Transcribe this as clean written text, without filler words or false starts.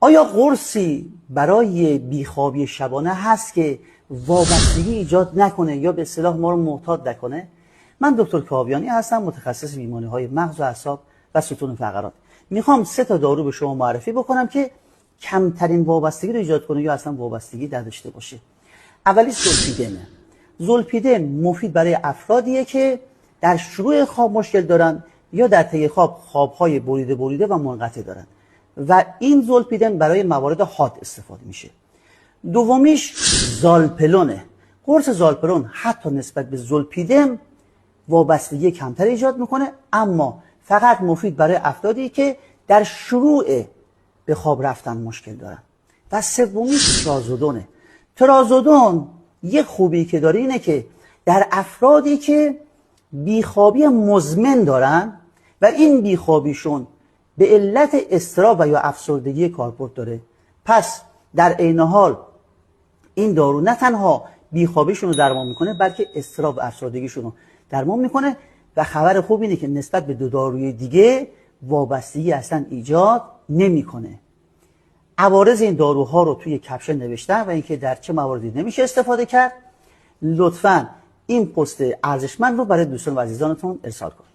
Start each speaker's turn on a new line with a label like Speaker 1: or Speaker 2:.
Speaker 1: آیا قرصی برای بیخوابی شبانه هست که وابستگی ایجاد نکنه یا به اصطلاح ما رو معتاد نکنه؟ من دکتر کاویانی هستم، متخصص بیماری‌های مغز و اعصاب و ستون فقرات. میخوام 3 تا دارو به شما معرفی بکنم که کمترین وابستگی رو ایجاد کنه یا اصلا وابستگی نداشته باشه. اولی زولپیدمه. زولپیدم مفید برای افرادیه که در شروع خواب مشکل دارن یا در طی خوابهای بریده و منقطع دارن و این زولپیدم برای موارد حاد استفاده میشه. دومیش زالپلونه. قرص زالپلون حتی نسبت به زولپیدم وابستگی کمتر ایجاد میکنه، اما فقط مفید برای افرادی که در شروع به خواب رفتن مشکل دارن. و سومیش ترازودونه. ترازودون یک خوبی که داره اینه که در افرادی که بیخوابی مزمن دارن و این بیخوابیشون به علت اضطراب و یا افسردگی کاربرد داره، پس در عین حال این دارو نه تنها بیخوابیشون رو درمان میکنه بلکه اضطراب و افسردگیشون رو درمان میکنه. و خبر خوب اینه که نسبت به 2 داروی دیگه وابستگی اصلا ایجاد نمیکنه. عوارض این داروها رو توی کپشن نوشتم و اینکه در چه مواردی نمیشه استفاده کرد. لطفاً این پست ارزشمند رو برای دوستان و عزیزانتون ارسال کنید.